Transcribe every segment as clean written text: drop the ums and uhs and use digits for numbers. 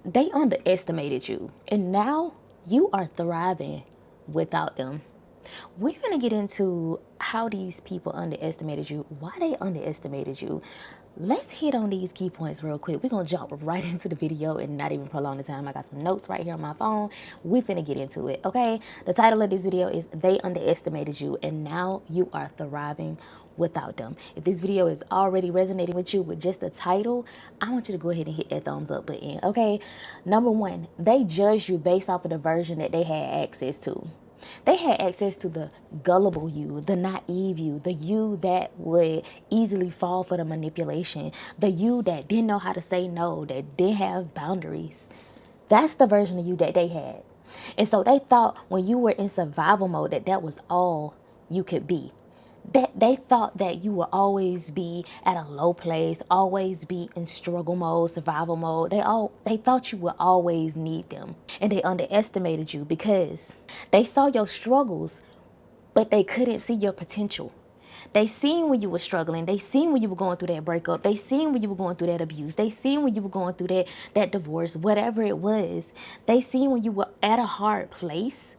They underestimated you, and now you are thriving without them. We're going to get into how these people underestimated you, why they underestimated you. Let's hit on these key points real quick. We're going to jump right into the video and not even prolong the time. I got some notes right here on my phone. We're finna get into it, okay? The title of this video is They Underestimated You, and now you are thriving without them. If this video is already resonating with you with just the title, I want you to go ahead and hit that thumbs up button, okay? Number one, they judged you based off of the version that they had access to. They had access to the gullible you, the naive you, the you that would easily fall for the manipulation, the you that didn't know how to say no, that didn't have boundaries. That's the version of you that they had. And so they thought when you were in survival mode that that was all you could be. That they thought that you would always be at a low place, always be in struggle mode, survival mode. They thought you would always need them. And they underestimated you because they saw your struggles, but they couldn't see your potential. They seen when you were struggling. They seen when you were going through that breakup. They seen when you were going through that abuse. They seen when you were going through that divorce, whatever it was. They seen when you were at a hard place.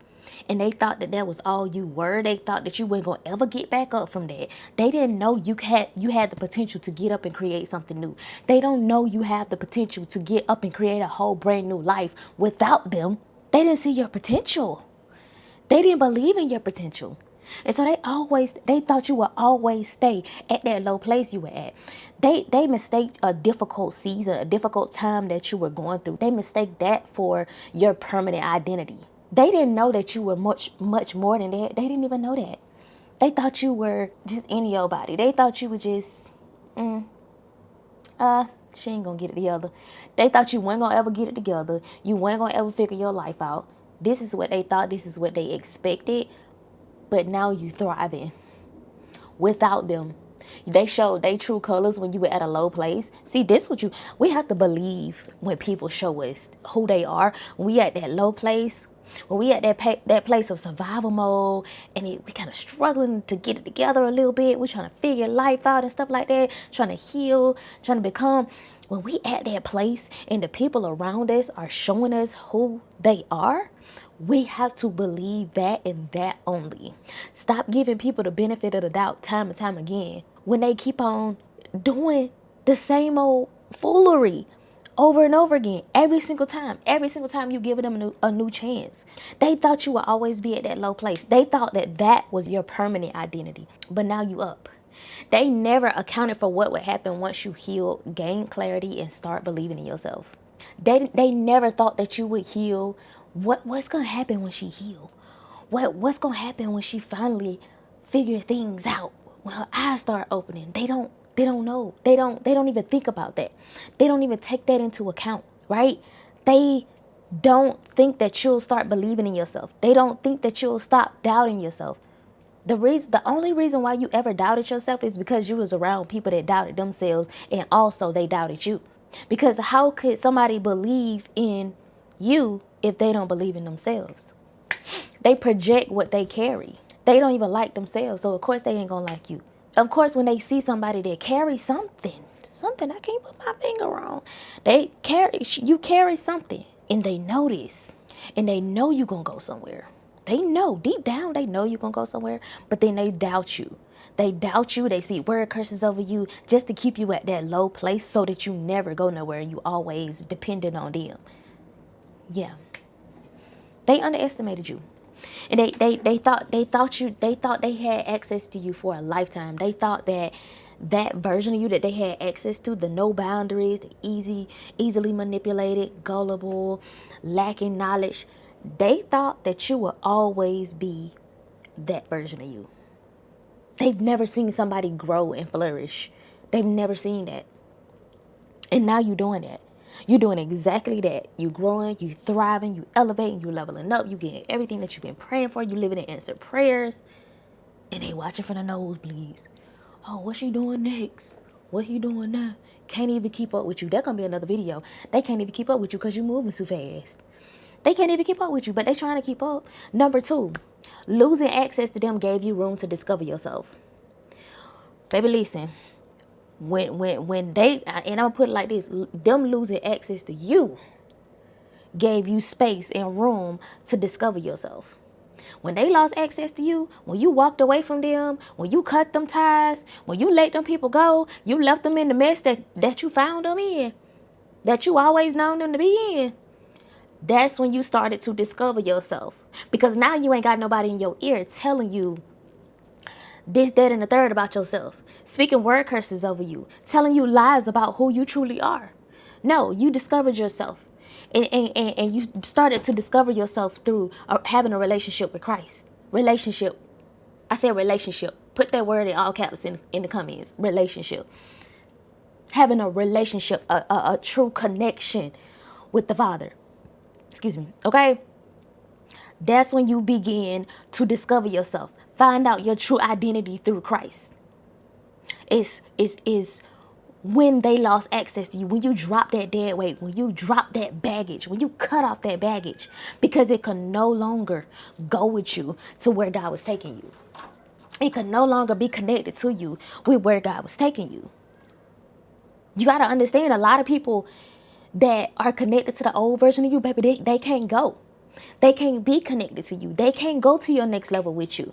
And they thought that that was all you were. They thought that you weren't going to ever get back up from that. They didn't know you had the potential to get up and create something new. They don't know you have the potential to get up and create a whole brand new life without them. They didn't see your potential. They didn't believe in your potential. And so they thought you would always stay at that low place you were at. They mistaked a difficult season, a difficult time that you were going through. They mistake that for your permanent identity. They didn't know that you were much more than that. They didn't even know that. They thought you were just any old body. They thought you were just, she ain't gonna get it together. They thought you weren't gonna ever get it together. You weren't gonna ever figure your life out. This is what they thought. This is what they expected. But now you thriving without them. They showed their true colors when you were at a low place. See, we have to believe when people show us who they are. When we at that low place, when we at that place of survival mode, and we kind of struggling to get it together a little bit. We're trying to figure life out and stuff like that, trying to heal, trying to become. When we at that place and the people around us are showing us who they are, we have to believe that and that only. Stop giving people the benefit of the doubt time and time again when they keep on doing the same old foolery over and over again, every single time you give them a new chance. They thought you would always be at that low place. They thought that that was your permanent identity, but now you up. They never accounted for what would happen once you heal, gain clarity, and start believing in yourself. They never thought that you would heal. What's gonna happen when she heal? What's gonna happen when she finally figure things out? When her eyes start opening, they don't know. They don't even think about that. They don't even take that into account, right? They don't think that you'll start believing in yourself. They don't think that you'll stop doubting yourself. The only reason why you ever doubted yourself is because you was around people that doubted themselves, and also they doubted you. Because how could somebody believe in you if they don't believe in themselves? They project what they carry. They don't even like themselves, so of course they ain't gonna like you. Of course, when they see somebody that carries something I can't put my finger on, you carry something, and they notice, and they know you gonna go somewhere. They know, deep down, they know you're gonna go somewhere, but then they doubt you. They doubt you, they speak word curses over you just to keep you at that low place so that you never go nowhere and you always dependent on them. Yeah. They underestimated you. And they thought they had access to you for a lifetime. They thought that version of you that they had access to, the no boundaries, the easily manipulated, gullible, lacking knowledge, they thought that you would always be that version of you. They've never seen somebody grow and flourish. They've never seen that. And now you're doing that. You're doing exactly that. You're growing, you thriving, you elevating, you leveling up, you getting everything that you've been praying for, you living in answered prayers. And they watching from the nosebleeds. Oh, what's she doing next? What he doing now? Can't even keep up with you. That gonna be another video. They can't even keep up with you because you're moving too fast. They can't even keep up with you, but they trying to keep up. Number 2, losing access to them gave you room to discover yourself. Baby, listen. When they, and I'm gonna put it like this, them losing access to you gave you space and room to discover yourself. When they lost access to you, when you walked away from them, when you cut them ties, when you let them people go, you left them in the mess that you found them in, that you always known them to be in. That's when you started to discover yourself. Because now you ain't got nobody in your ear telling you this, that, and the third about yourself. Speaking word curses over you. Telling you lies about who you truly are. No, you discovered yourself. And you started to discover yourself through having a relationship with Christ. Relationship. I said relationship. Put that word in all caps in the comments. Relationship. Having a relationship, a true connection with the Father. Excuse me. Okay? That's when you begin to discover yourself. Find out your true identity through Christ. It's when they lost access to you, when you drop that dead weight, when you drop that baggage, when you cut off that baggage, because it could no longer go with you to where God was taking you. It could no longer be connected to you with where God was taking you. You got to understand, a lot of people that are connected to the old version of you, baby, they can't go. They can't be connected to you. They can't go to your next level with you.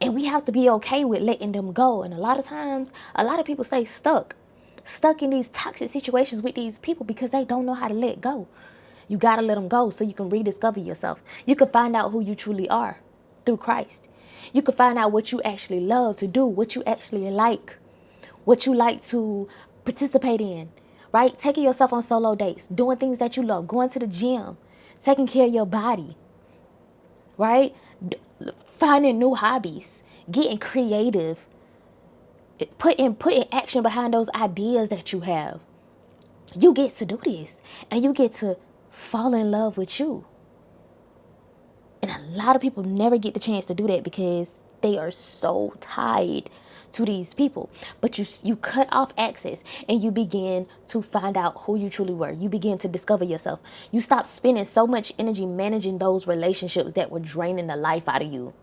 And we have to be okay with letting them go. And a lot of times, a lot of people stay stuck in these toxic situations with these people because they don't know how to let go. You got to let them go so you can rediscover yourself. You can find out who you truly are through Christ. You can find out what you actually love to do, what you actually like, what you like to participate in, right? Taking yourself on solo dates, doing things that you love, going to the gym, taking care of your body, right? Finding new hobbies, getting creative, putting action behind those ideas that you have. You get to do this, and you get to fall in love with you. And a lot of people never get the chance to do that because they are so tied to these people. But you cut off access and you begin to find out who you truly were. You begin to discover yourself. You stop spending so much energy managing those relationships that were draining the life out of you.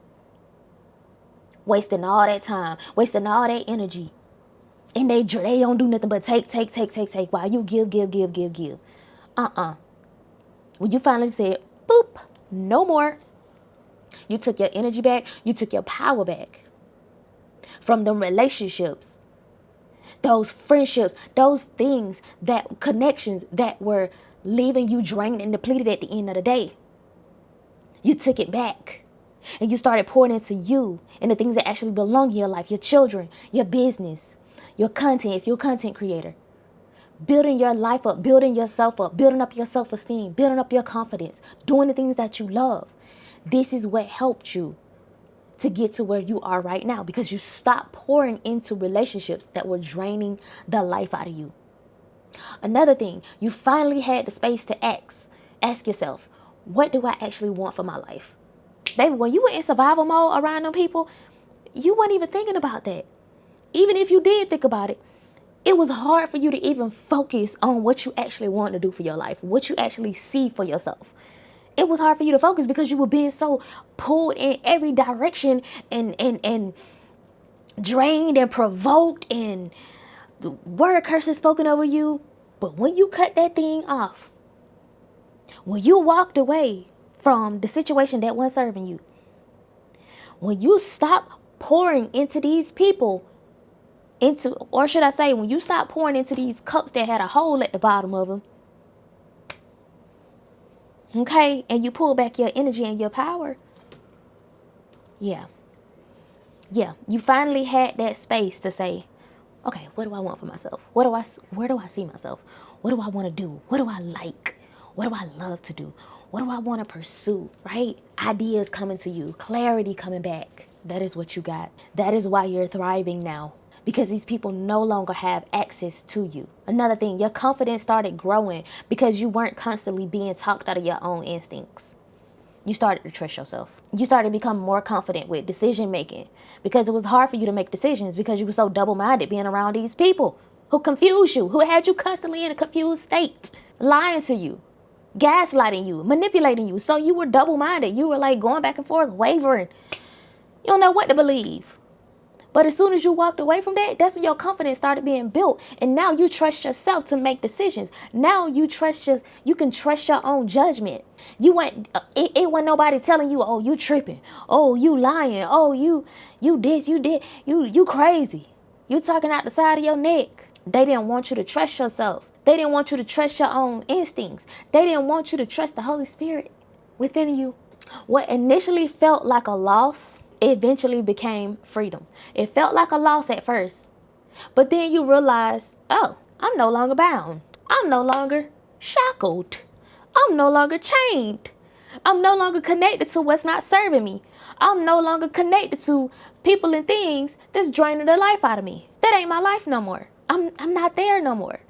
Wasting all that time, wasting all that energy. And they don't do nothing but take while you give. When you finally said, boop, no more. You took your energy back. You took your power back from them relationships, those friendships, those things, that connections that were leaving you drained and depleted at the end of the day. You took it back and you started pouring into you and the things that actually belong in your life, your children, your business, your content, if you're a content creator. Building your life up, building yourself up, building up your self-esteem, building up your confidence, doing the things that you love. This is what helped you to get to where you are right now because you stopped pouring into relationships that were draining the life out of you. Another thing, you finally had the space to ask yourself, what do I actually want for my life? Baby, when you were in survival mode around them people, you weren't even thinking about that. Even if you did think about it, it was hard for you to even focus on what you actually want to do for your life, what you actually see for yourself. It was hard for you to focus because you were being so pulled in every direction and drained and provoked and the word curses spoken over you. But when you cut that thing off, when you walked away from the situation that wasn't serving you, when you stop pouring into these people, or should I say, when you stop pouring into these cups that had a hole at the bottom of them, okay, and you pull back your energy and your power, yeah, you finally had that space to say, okay, what do I want for myself? Where do I see myself? What do I want to do? What do I like? What do I love to do? What do I want to pursue, right? Ideas coming to you, clarity coming back. That is what you got. That is why you're thriving now, because these people no longer have access to you. Another thing, your confidence started growing because you weren't constantly being talked out of your own instincts. You started to trust yourself. You started to become more confident with decision making because it was hard for you to make decisions because you were so double-minded being around these people who confused you, who had you constantly in a confused state, lying to you, gaslighting you, manipulating you. So you were double-minded. You were like going back and forth, wavering. You don't know what to believe. But as soon as you walked away from that, that's when your confidence started being built. And now you trust yourself to make decisions. Now you can trust your own judgment. You went, it wasn't nobody telling you, oh, you tripping. Oh, you lying. Oh, you crazy. You talking out the side of your neck. They didn't want you to trust yourself. They didn't want you to trust your own instincts. They didn't want you to trust the Holy Spirit within you. What initially felt like a loss eventually became freedom. It felt like a loss at first, but then you realize, oh, I'm no longer bound. I'm no longer shackled. I'm no longer chained. I'm no longer connected to what's not serving me. I'm no longer connected to people and things that's draining the life out of me. That ain't my life no more. I'm not there no more.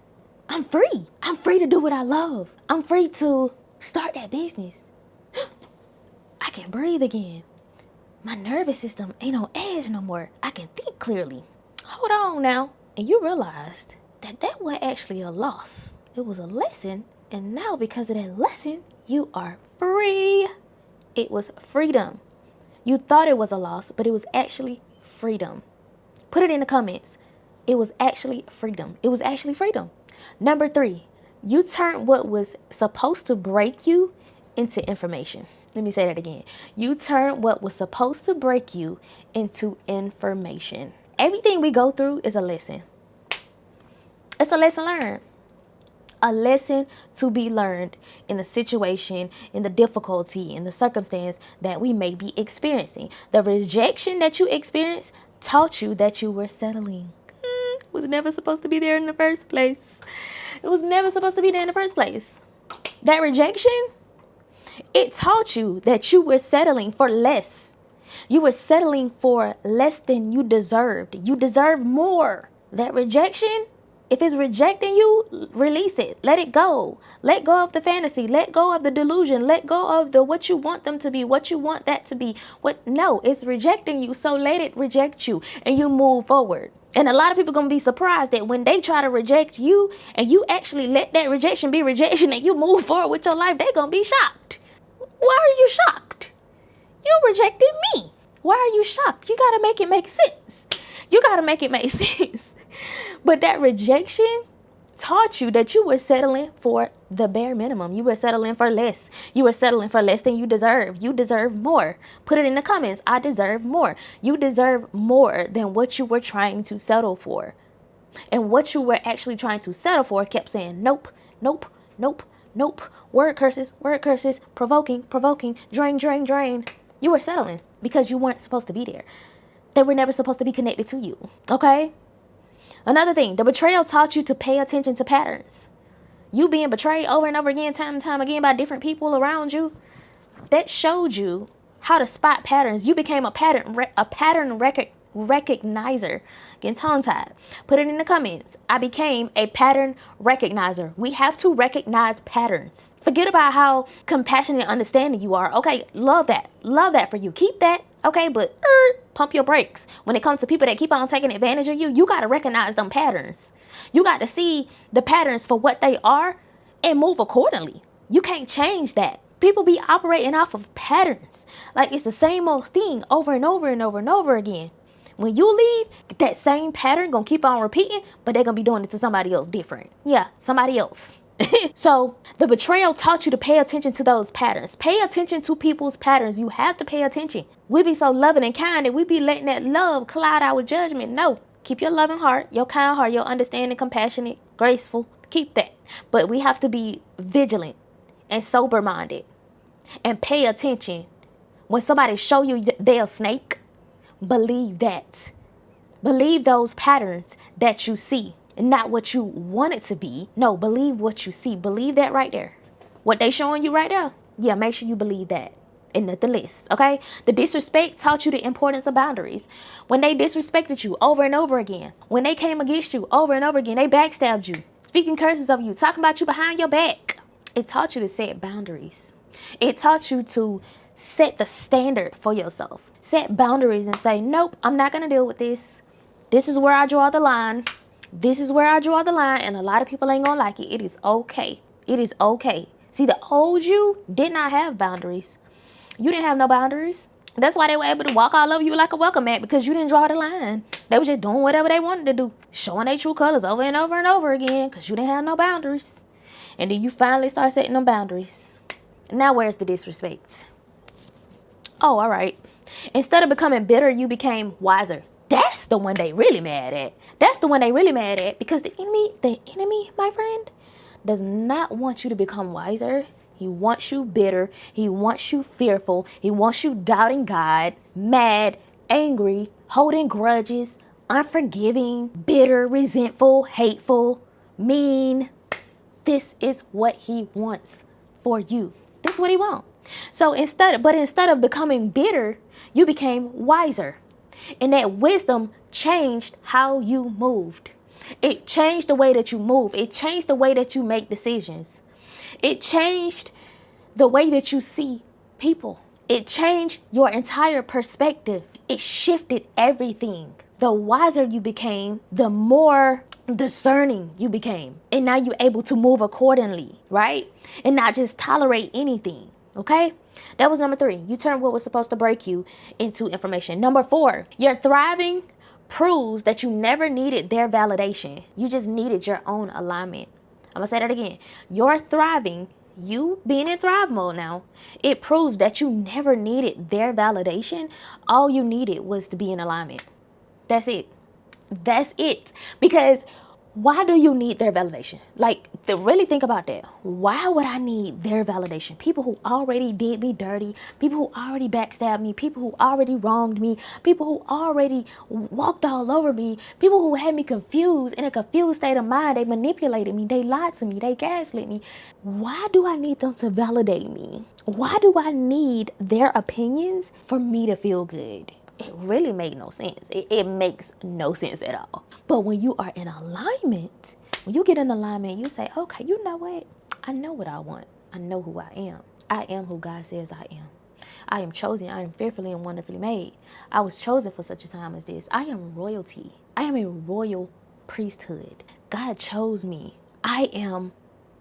I'm free. I'm free to do what I love. I'm free to start that business. I can breathe again. My nervous system ain't on edge no more. I can think clearly. Hold on now. And you realized that wasn't actually a loss. It was a lesson. And now because of that lesson, you are free. It was freedom. You thought it was a loss, but it was actually freedom. Put it in the comments. It was actually freedom. It was actually freedom. Number 3, you turned what was supposed to break you into information. Let me say that again. You turned what was supposed to break you into information. Everything we go through is a lesson. It's a lesson learned. A lesson to be learned in the situation, in the difficulty, in the circumstance that we may be experiencing. The rejection that you experienced taught you that you were settling. It was never supposed to be there in the first place. It was never supposed to be there in the first place. That rejection, it taught you that you were settling for less. You were settling for less than you deserved. You deserve more. That rejection, if it's rejecting you, release it. Let it go. Let go of the fantasy. Let go of the delusion. Let go of the what you want them to be, what you want that to be. No, it's rejecting you. So let it reject you and you move forward. And a lot of people going to be surprised that when they try to reject you and you actually let that rejection be rejection and you move forward with your life, they're going to be shocked. Why are you shocked? You rejected me. Why are you shocked? You got to make it make sense. You got to make it make sense. But that rejection taught you that you were settling for the bare minimum. You were settling for less. You were settling for less than you deserve. You deserve more. Put it in the comments. I deserve more. You deserve more than what you were trying to settle for. And what you were actually trying to settle for kept saying, nope, nope, nope, nope. Word curses, provoking, drain. You were settling because you weren't supposed to be there. They were never supposed to be connected to you. Okay? Another thing, the betrayal taught you to pay attention to patterns. You being betrayed over and over again, time and time again by different people around you, that showed you how to spot patterns. You became a pattern recognizer. Getting tongue-tied. Put it in the comments. I became a pattern recognizer. We have to recognize patterns. Forget about how compassionate and understanding you are. Okay, love that. Love that for you. Keep that. Okay, but pump your brakes. When it comes to people that keep on taking advantage of you, you got to recognize them patterns. You got to see the patterns for what they are and move accordingly. You can't change that. People be operating off of patterns. Like it's the same old thing over and over and over and over again. When you leave, that same pattern gonna keep on repeating, but they're gonna be doing it to somebody else different. Yeah, somebody else. So the betrayal taught you to pay attention to those patterns. Pay attention to people's patterns. You have to pay attention. We be so loving and kind that we be letting that love cloud our judgment. No, keep your loving heart, your kind heart, your understanding, compassionate, graceful. Keep that. But we have to be vigilant and sober-minded and pay attention. When somebody show you they're a snake, believe that. Believe those patterns that you see. Not what you want it to be. No, believe what you see. Believe that right there. What they showing you right there. Yeah, make sure you believe that. And nothing less. Okay? The disrespect taught you the importance of boundaries. When they disrespected you over and over again. When they came against you over and over again. They backstabbed you. Speaking curses of you. Talking about you behind your back. It taught you to set boundaries. It taught you to set the standard for yourself. Set boundaries and say, nope, I'm not going to deal with this. This is where I draw the line. This is where I draw the line, and a lot of people ain't gonna like it. It is okay. It is okay. See, the old you did not have boundaries. You didn't have no boundaries. That's why they were able to walk all over you like a welcome mat, because you didn't draw the line. They were just doing whatever they wanted to do, showing their true colors over and over and over again, because you didn't have no boundaries. And then you finally start setting them boundaries. Now where's the disrespect? Oh, all right. Instead of becoming bitter, you became wiser. That's the one they really mad at. That's the one they really mad at, because the enemy, my friend, does not want you to become wiser. He wants you bitter. He wants you fearful. He wants you doubting God, mad, angry, holding grudges, unforgiving, bitter, resentful, hateful, mean. This is what he wants for you. This is what he wants. So instead of becoming bitter, you became wiser. And that wisdom changed how you moved. It changed the way that you move. It changed the way that you make decisions. It changed the way that you see people. It changed your entire perspective. It shifted everything. The wiser you became, the more discerning you became. And now you're able to move accordingly, right? And not just tolerate anything, okay? That was number 3. You turned what was supposed to break you into information. Number 4, your thriving proves that you never needed their validation. You just needed your own alignment. I'm gonna say that again. Your thriving, you being in thrive mode now, it proves that you never needed their validation. All you needed was to be in alignment. That's it. That's it. Because why do you need their validation? Like, really think about that. Why would I need their validation? People who already did me dirty, people who already backstabbed me, people who already wronged me, people who already walked all over me, people who had me confused, in a confused state of mind. They manipulated me, they lied to me, they gaslit me. Why do I need them to validate me? Why do I need their opinions for me to feel good? It really makes no sense. It makes no sense at all. But when you are in alignment, when you get in alignment, you say, okay, you know what? I know what I want. I know who I am. I am who God says I am. I am chosen. I am fearfully and wonderfully made. I was chosen for such a time as this. I am royalty. I am a royal priesthood. God chose me. I am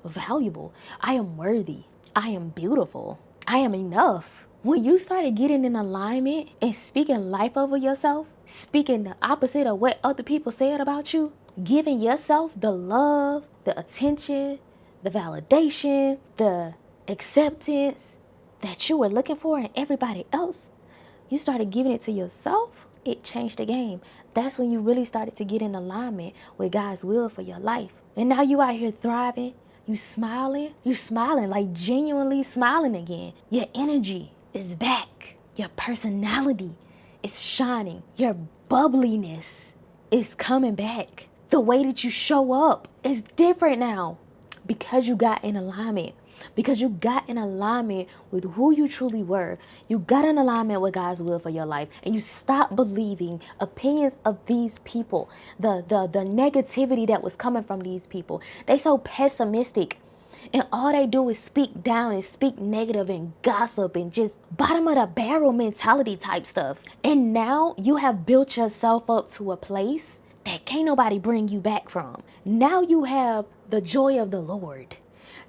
valuable. I am worthy. I am beautiful. I am enough. When you started getting in alignment and speaking life over yourself, speaking the opposite of what other people said about you, giving yourself the love, the attention, the validation, the acceptance that you were looking for in everybody else, you started giving it to yourself, it changed the game. That's when you really started to get in alignment with God's will for your life. And now you out here thriving, you smiling like genuinely smiling again. Your energy is back. Your personality is shining. Your bubbliness is coming back. The way that you show up is different now because you got in alignment. Because you got in alignment with who you truly were. You got in alignment with God's will for your life. And you stopped believing opinions of these people. The negativity that was coming from these people. They so pessimistic. And all they do is speak down and speak negative and gossip and just bottom of the barrel mentality type stuff. And now you have built yourself up to a place that can't nobody bring you back from. Now you have the joy of the Lord.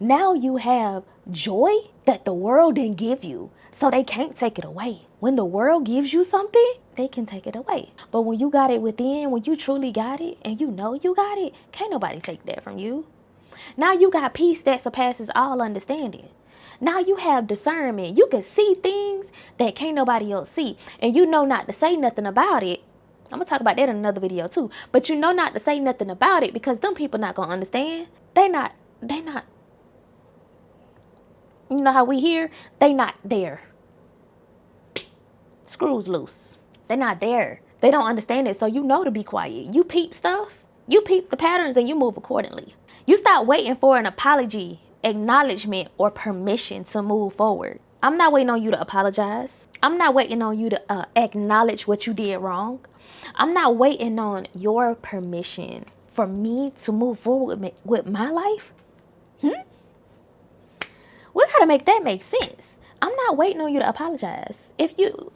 Now you have joy that the world didn't give you. So they can't take it away. When the world gives you something, they can take it away. But when you got it within, when you truly got it and you know you got it, can't nobody take that from you. Now you got peace that surpasses all understanding. Now you have discernment. You can see things that can't nobody else see. And you know not to say nothing about it. I'm going to talk about that in another video too. But you know not to say nothing about it because them people not going to understand. They not. You know how we hear? They not there. Screws loose. They're not there. They don't understand it. So you know to be quiet. You peep stuff. You peep the patterns and you move accordingly. You stop waiting for an apology, acknowledgement, or permission to move forward. I'm not waiting on you to apologize. I'm not waiting on you to acknowledge what you did wrong. I'm not waiting on your permission for me to move forward with my life. We gotta make that make sense. I'm not waiting on you to apologize. If you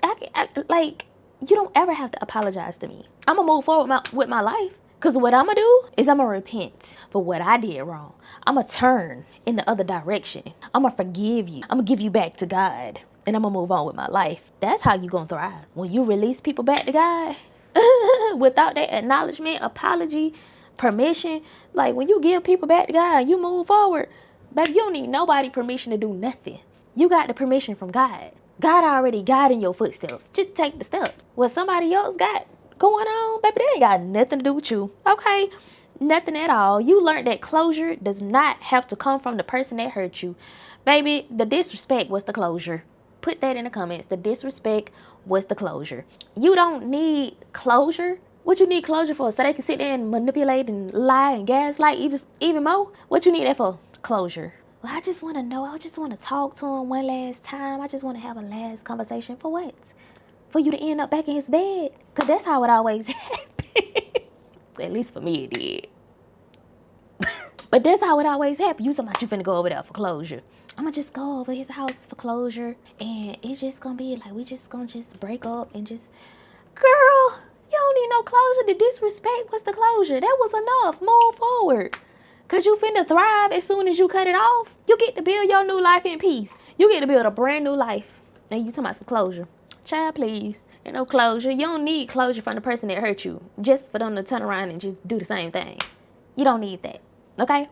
like, you don't ever have to apologize to me. I'm gonna move forward with my life. Because what I'm going to do is I'm going to repent for what I did wrong. I'm going to turn in the other direction. I'm going to forgive you. I'm going to give you back to God. and I'm gonna move on with my life. That's how you gonna thrive. When you release people back to God without that acknowledgement, apology, permission, like when you give people back to God, you move forward, baby, you don't need nobody permission to do nothing. You got the permission from God. God already guiding your footsteps. Just take the steps. What somebody else got going on, baby, that ain't got nothing to do with you. Okay? Nothing at all. You learned that closure does not have to come from the person that hurt you. Baby, the disrespect was the closure. Put that in the comments. The disrespect was the closure. You don't need closure. What you need closure for? So they can sit there and manipulate and lie and gaslight even more? What you need that for? Closure. Well, I just want to know. I just want to talk to him one last time. I just want to have a last conversation. For what? For you to end up back in his bed? Because that's how it always happens. At least for me it did. But that's how it always happens. You talking about you finna go over there for closure. I'm gonna just go over his house for closure. And it's just gonna be like, we just gonna just break up and just... Girl, you don't need no closure. The disrespect was the closure. That was enough. Move forward. Because you finna thrive as soon as you cut it off. You get to build your new life in peace. You get to build a brand new life. And you talking about some closure. Child, please. Ain't no closure. You don't need closure from the person that hurt you. Just for them to turn around and just do the same thing. You don't need that. Okay?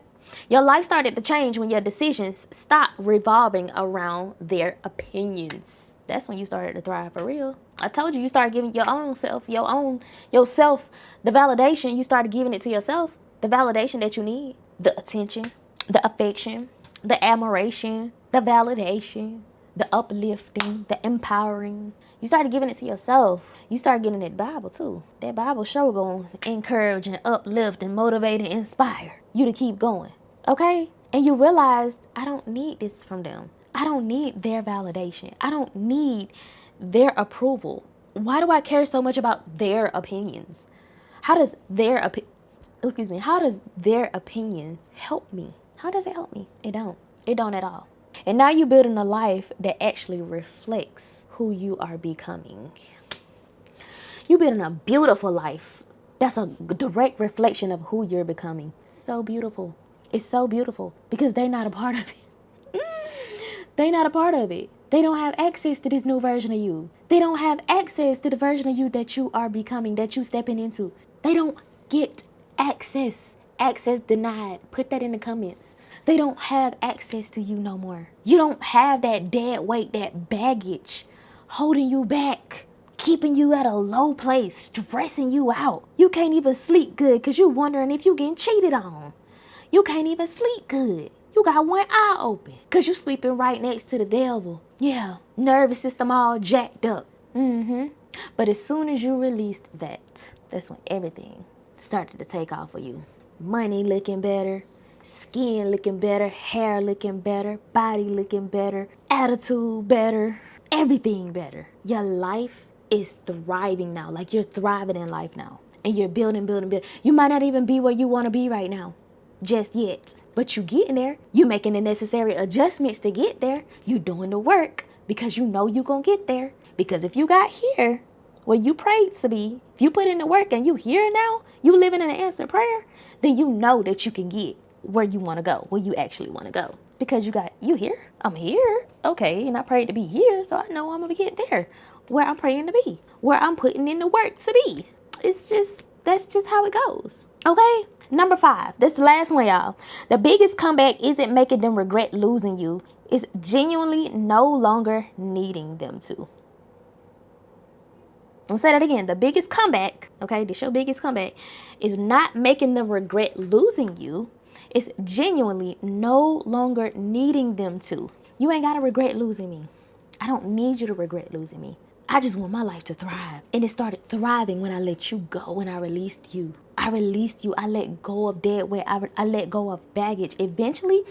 Your life started to change when your decisions stopped revolving around their opinions. That's when you started to thrive for real. I told you, you started giving yourself the validation. You started giving it to yourself. The validation that you need. The attention, the affection, the admiration, the validation, the uplifting, the empowering. You started giving it to yourself. You started getting that Bible too. That Bible sure gonna encourage and uplift and motivate and inspire you to keep going. Okay? And you realize, I don't need this from them. I don't need their validation. I don't need their approval. Why do I care so much about their opinions? How does their opinions help me? How does it help me? It don't. It don't at all. And now you're building a life that actually reflects who you are becoming. You're building a beautiful life. That's a direct reflection of who you're becoming. So beautiful. It's so beautiful because they're not a part of it. They're not a part of it. They don't have access to this new version of you. They don't have access to the version of you that you are becoming, that you stepping into. They don't get access. Access denied. Put that in the comments. They don't have access to you no more. You don't have that dead weight, that baggage holding you back, keeping you at a low place, stressing you out. You can't even sleep good because you're wondering if you're getting cheated on. You can't even sleep good. You got one eye open because you're sleeping right next to the devil. Yeah, nervous system all jacked up. But as soon as you released that, that's when everything started to take off for you. Money looking better, skin looking better, hair looking better, body looking better, attitude better, everything better. Your life is thriving now. Like you're thriving in life now. And you're building. You might not even be where you want to be right now. Just yet. But you getting there. You making the necessary adjustments to get there. You doing the work because you know you gonna get there. Because if you got here where you prayed to be, if you put in the work and you here now, you living in an answered prayer, then you know that you can get where you want to go, where you actually want to go. Because you here. I'm here. Okay, and I prayed to be here, so I know I'm gonna get there where I'm praying to be, where I'm putting in the work to be. That's just how it goes. Okay? Number 5. This is the last one, y'all. The biggest comeback isn't making them regret losing you. It's genuinely no longer needing them to. I'm gonna say that again. The biggest comeback, okay, this your biggest comeback, is not making them regret losing you. It's genuinely no longer needing them to. You ain't gotta regret losing me. I don't need you to regret losing me. I just want my life to thrive. And it started thriving when I let you go, when I released you. I released you. I let go of dead weight. I let go of baggage. Eventually,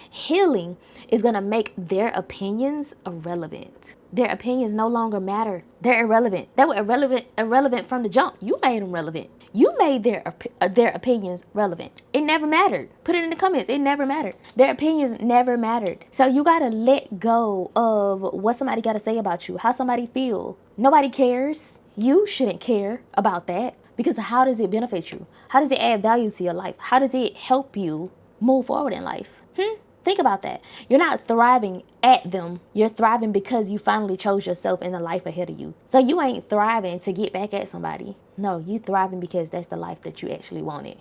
healing is going to make their opinions irrelevant. Their opinions no longer matter. They're irrelevant. They were irrelevant from the jump. You made them relevant. You made their opinions relevant. It never mattered. Put it in the comments. It never mattered. Their opinions never mattered. So you got to let go of what somebody got to say about you, how somebody feel. Nobody cares. You shouldn't care about that because how does it benefit you? How does it add value to your life? How does it help you move forward in life? Think about that. You're not thriving at them. You're thriving because you finally chose yourself in the life ahead of you. So you ain't thriving to get back at somebody. No, you thriving because that's the life that you actually wanted.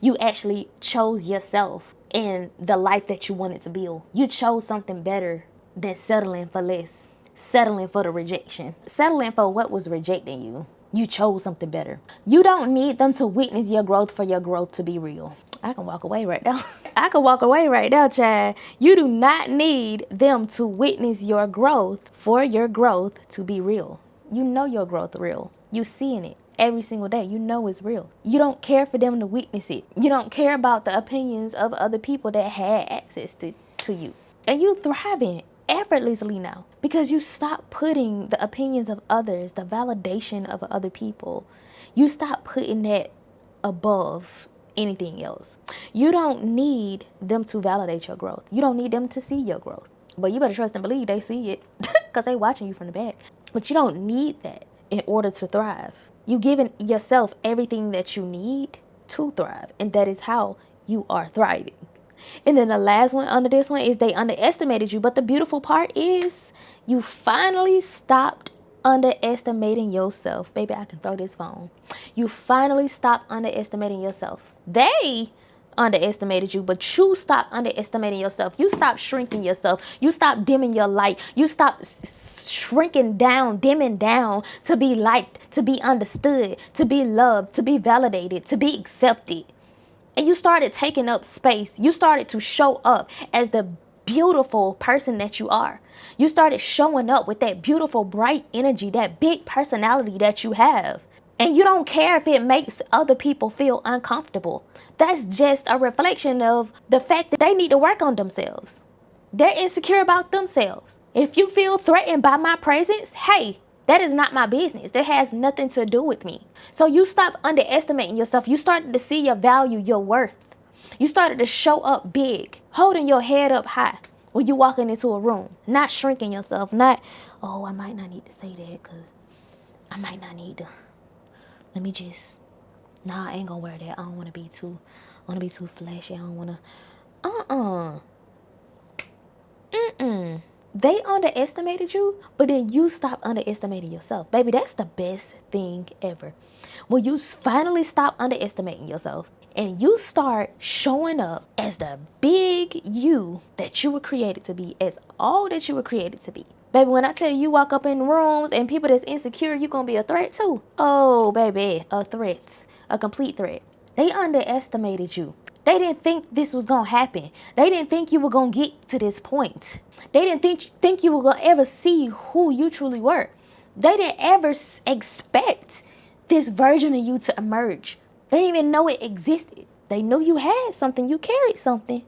You actually chose yourself in the life that you wanted to build. You chose something better than settling for less, settling for the rejection, settling for what was rejecting you. You chose something better. You don't need them to witness your growth for your growth to be real. I can walk away right now. I can walk away right now, child. You do not need them to witness your growth for your growth to be real. You know your growth real. You seeing it every single day. You know it's real. You don't care for them to witness it. You don't care about the opinions of other people that had access to you. And you thriving effortlessly now because you stop putting the opinions of others, the validation of other people, you stop putting that above anything else. You don't need them to validate your growth. You don't need them to see your growth. But you better trust and believe they see it because they watching you from the back. But you don't need that in order to thrive. You giving yourself everything that you need to thrive, and that is how you are thriving. And then the last one under this one is they underestimated you. But the beautiful part is you finally stopped underestimating yourself. Baby, I can throw this phone. You finally stopped underestimating yourself. They underestimated you, but you stopped underestimating yourself. You stopped shrinking yourself. You stopped dimming your light. You stopped shrinking down, dimming down to be liked, to be understood, to be loved, to be validated, to be accepted. And you started taking up space. You started to show up as the beautiful person that you are. You started showing up with that beautiful, bright energy, that big personality that you have. And you don't care if it makes other people feel uncomfortable. That's just a reflection of the fact that they need to work on themselves. They're insecure about themselves. If you feel threatened by my presence, hey, that is not my business. That has nothing to do with me. So you stop underestimating yourself. You started to see your value, your worth. You started to show up big, holding your head up high when you walking into a room, not shrinking yourself, not, oh, I might not need to say that because I might not need to. Let me just, nah, I ain't gonna wear that. I don't want to be too flashy. I don't want to, They underestimated you, but then you stop underestimating yourself. Baby, that's the best thing ever. When you finally stop underestimating yourself and you start showing up as the big you that you were created to be, as all that you were created to be. Baby, when I tell you, you walk up in rooms and people that's insecure, you're going to be a threat too. Oh, baby, a threat, a complete threat. They underestimated you. They didn't think this was going to happen. They didn't think you were going to get to this point. They didn't think you were going to ever see who you truly were. They didn't ever expect this version of you to emerge. They didn't even know it existed. They knew you had something. You carried something.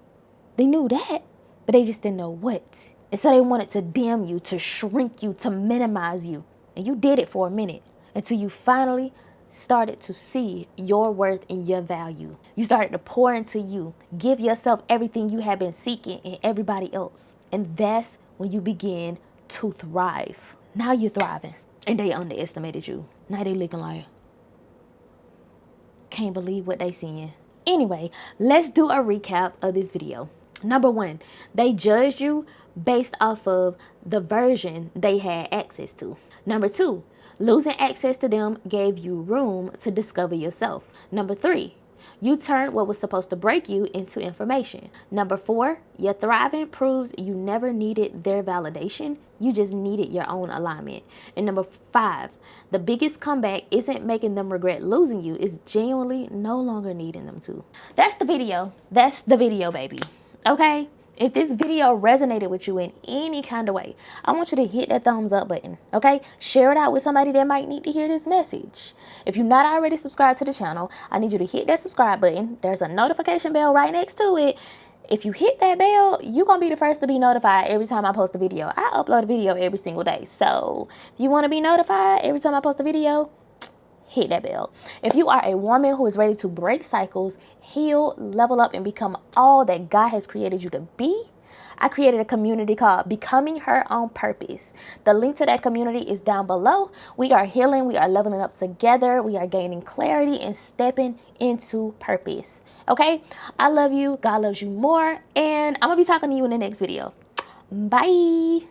They knew that, but they just didn't know what. And so they wanted to dim you, to shrink you, to minimize you. And you did it for a minute until you finally started to see your worth and your value. You started to pour into you, give yourself everything you have been seeking in everybody else. And that's when you begin to thrive. Now you're thriving. And they underestimated you. Now they looking like, can't believe what they seeing. Anyway, let's do a recap of this video. Number one, they judged you based off of the version they had access to. Number two, losing access to them gave you room to discover yourself. Number three, you turned what was supposed to break you into information. Number four, your thriving proves you never needed their validation. You just needed your own alignment. And number five, the biggest comeback isn't making them regret losing you. It's genuinely no longer needing them to. That's the video. That's the video, baby. Okay? If this video resonated with you in any kind of way, I want you to hit that thumbs up button, okay? Share it out with somebody that might need to hear this message. If you're not already subscribed to the channel, I need you to hit that subscribe button. There's a notification bell right next to it. If you hit that bell, you're going to be the first to be notified every time I post a video. I upload a video every single day. So if you want to be notified every time I post a video, hit that bell. If you are a woman who is ready to break cycles, heal, level up, and become all that God has created you to be, I created a community called Becoming Her on Purpose. The link to that community is down below. We are healing. We are leveling up together. We are gaining clarity and stepping into purpose. Okay? I love you. God loves you more. And I'm going to be talking to you in the next video. Bye.